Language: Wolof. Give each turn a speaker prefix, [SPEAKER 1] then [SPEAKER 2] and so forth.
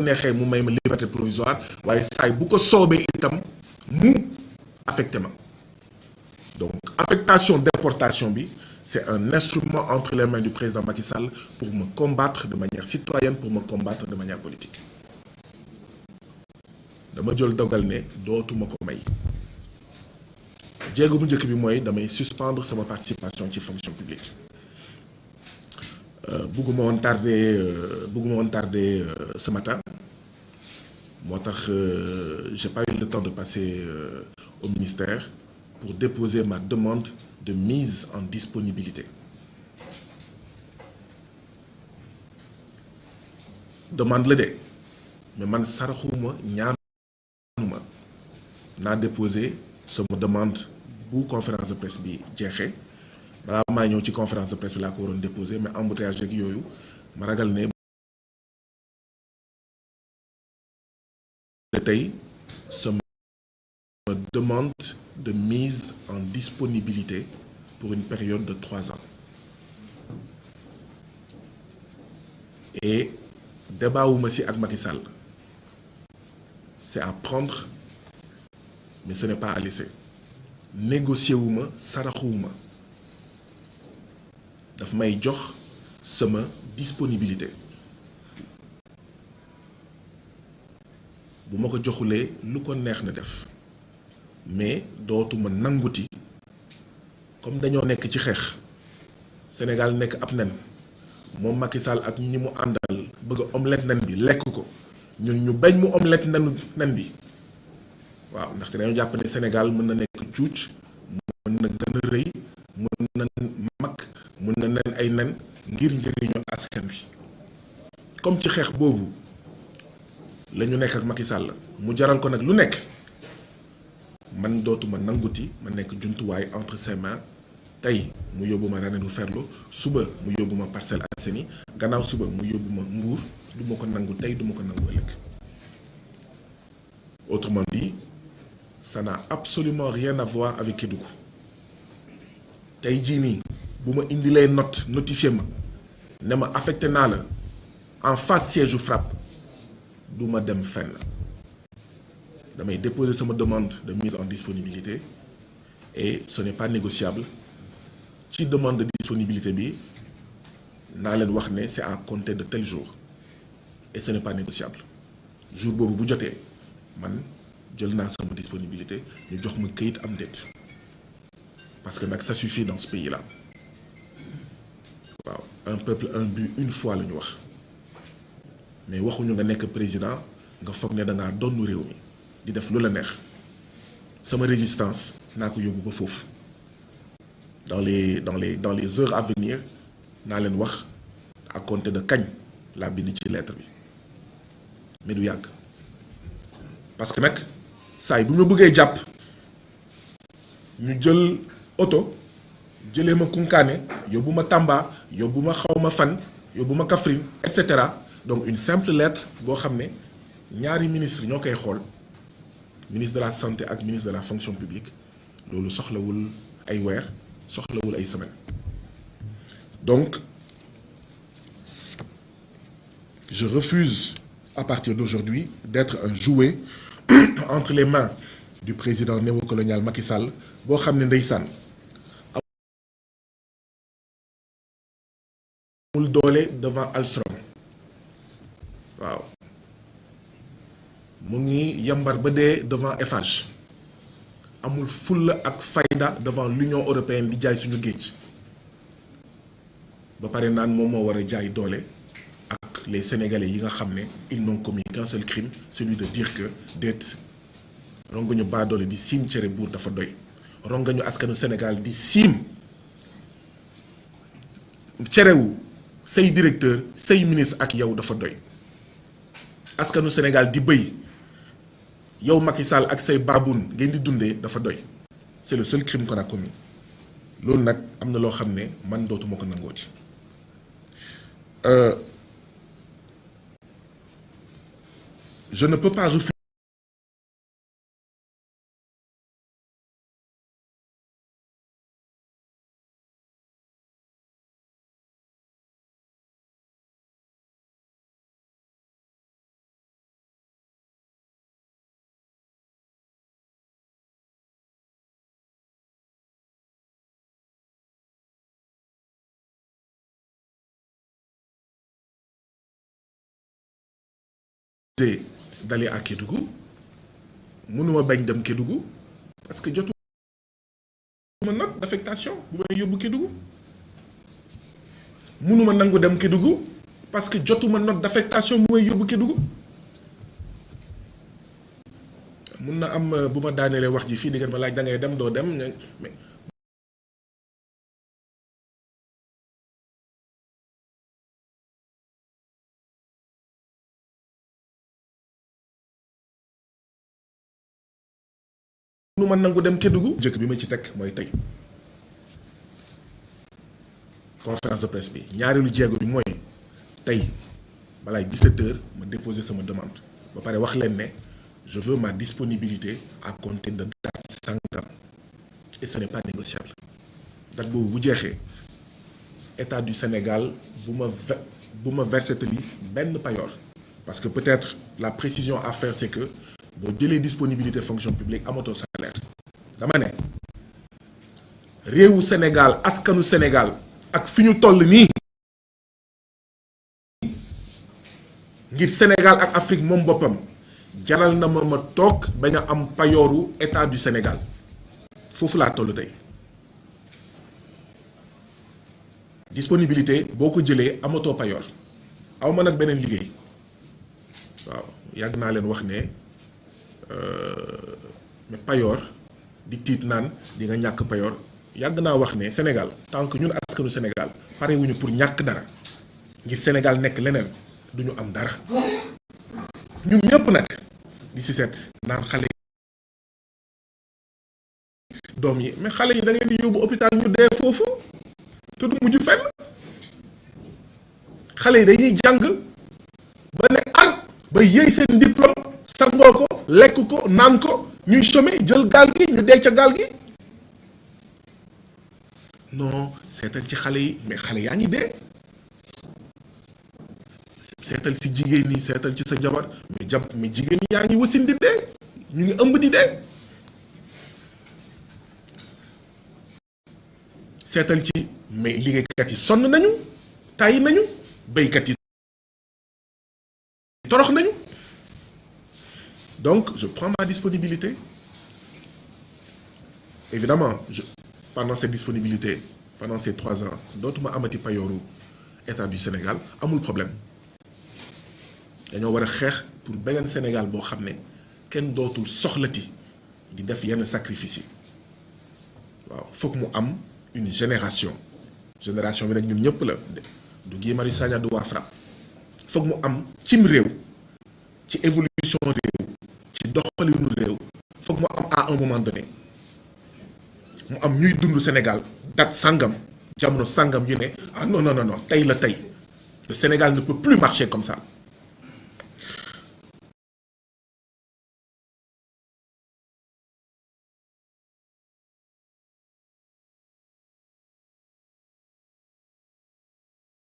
[SPEAKER 1] neexee mu may ma liberté provisoire waaye saay bu ko soobee itam mu affecté ma donc affectation déportation bi c'est un instrument entre les mains du président Macky Sall pour me combattre de manière citoyenne, pour me combattre de manière politique dama jël dogal ne dootuma ko may jéego bu njëkk bi mooy damay suspendre sama participation ci fonction publique bëgguma woon tardé ce matin moo tax j'ai pas eu le temps de passer au ministère pour déposer ma demande de mise en disponibilité demande la de mais man saraxuma ñaanuma naa déposer sama demande bu conférence de presse bi jeexee balaa maa ñëw ci conférence de presse bi laa ko waroon déposer mais embouteillage ak yooyu ma ragal ne tey sama demande de mise en disponibilité pour une période de 3 ans et débat wu ma si ak Macky Sall c'est à prendre mais ce n'est pas à laisser négocier wu ma saraxuwu ma daf may jox sama disponibilité bu ma ko joxulee lu ko neex na def mais dootuma nanguti comme dañoo nekk ci xeex Sénégal nekk ab nen moom Macky Sall ak ñi mu àndal bëgg a omelette nen bi lekk ko ñun ñu bañ mu omelette nen bi waaw ndaxte dañoo jàpp ne Sénégal mën na nekk cuuc mën na gën a rëy mën na mag mën na nen ay nen ngir njëriñu askan wi comme ci xeex boobu la ñu nekk ak Macky Sall mu jaral ko nag lu nekk man dootuma nanguti ma nekk jumtuwaay entre ses mains tey mu yóbbu ma Ranérou Ferlo suba mu yóbbu ma Parcelles Assainies gannaaw suba mu yóbbu ma Mbour du ma ko nangu tey du ma ko nangu ëllëg autrement dit ça n'a absolument rien à voir avec Kédougou tey jii nii bu ma indilee notifié ma ne ma affecté naa la en face siège u FRAPP du ma dem fenn damay déposer sama demande de mise en disponibilité et ce n'est pas négociable ci demande de disponibilité bi naa leen wax ne c'est à compter de tel jour et ce n'est pas négociable jour boobu bu jotee man jël naa sama disponibilité ñu jox ma këyit am déet parce que nag ça suffit dans ce pays-là waaw un peuple un but une fois la ñu wax mais waxuñu nga nekk président nga foog ne da ngaa donnu réew mi di def lu la neex sama résistance naa ko yóbbu ba foofu dans les heures à venir naa leen wax à compter de kañ laa bind ci lettre bi mais du yàgg parce que nag saa yi bu ma bëggee jàpp ñu jël oto jëlee ma Kunkaane yóbbu ma Tamba yóbbu ma xaw ma fan yóbbu ma Kaffrine et cetera donc une simple lettre boo xam ne ñaari ministre ñoo koy xool ministre de la santé ak ministre de la fonction publique loolu soxlawul ay weer soxlawul ay semaines donc je refuse à partir d'aujourd'hui d'être un jouet entre les mains du président néocolonial Macky Sall boo xam ne ndeysaan amul doole devant Alstom waaw mu ngi yambar ba dee devant Eiffage amul fulla ak fayda devant l'Union européenne di jaay suñu géej ba pare naan moom moo war a jaay doole ak les Sénégalais yi nga xam ne ils n'ont commis qu'un seul crime celui de dire que déet rongañu baa doole di siim cere buur dafa doy rongañu askanu Sénégal di siim cerewu say directeur say ministre ak yow dafa doy askanu Sénégal di bëy yow Macky Sall ak say baboun ngeen di dundee dafa doy c'est le seul crime qu'on a commis loolu nag am na loo xam ne man dootuma ko nangooti je ne peux pas refuser d'aller à Kédougou mënuma bañ dem Kédougou parce que jotuma note d'affectation bu may yóbbu Kédougou mënuma nangu dem Kédougou parce que jotuma note d'affectation bu may yóbbu Kédougou mun na am bu ma daanelee wax ji fii di ngeen ma laaj da ngay dem doo dem mais mënuma nangu dem Kédougou njëkk bi ma ci teg mooy tey conférence de presse bi ñaareelu jéego bi mooy tey balaay 17h ma déposer sama demande ba pare wax leen ne je veux ma disponibilité à compter de date sangam et ce n'est pas négociable date boobu bu jeexee état du Sénégal bu ma versé tali benn payoor parce que peut-être la précision à faire c'est que boo jëlee disponibilité fonction publique amatoo salaire dama ne réewu Sénégal askanu Sénégal ak fi ñu toll nii ngir Sénégal ak Afrique moom boppam jaral na ma toog bañ a am payooru état du Sénégal foofu laa toll tey disponibilité boo ko jëlee amatoo payoor aw ma nag beneen liggéey waaw yàgg naa leen wax ne mais payoor di tiit naan di nga ñàkk payoor yàgg naa wax ne Sénégal tant que ñun askanu Sénégal pare wuñu pour ñàkk dara ngir Sénégal nekk leneen duñu am dara ñun ñëpp nag di si seet naan xale doom yi mais xale yi da ngeen di yóbbu hôpital ñu dee foofu te du mujj fenn xale yi dañuy jàng ba ne ar ba yëy seen diplôme sangoo ko lekk ko naan ko ñuy chômer jël gaal gi ñu dee ca gaal gi non seetal ci xale yi mais xale yaa ngi dee seetal si jigéen ñi seetal ci sa jabar mais jigéen ñi yaa ngi wasin di dee ñu ngi ëmb di dee seetal ci mais liggéeykat yi sonn nañu tàyyi nañu béykat yi torox nañu donc je prends ma disponibilité évidemment pendant cette disponibilité pendant ces 3 ans dootuma amati payooru état du Sénégal amul problème dañoo war a xeex pour beneen Sénégal boo xam ne kenn dootul soxlati di def yenn sacrifice yi waaw foog mu am une génération bi nag ñun ñëpp la du Guy Marius Sagna du waa FRAPP foog mu am cim réew ci évolution réew ci doxalinu réew foog mu am à un moment donné mu am ñuy dund Sénégal date sangam jamono sangam yu ne ah non tey la tey le Sénégal ne peut plus marcher comme ça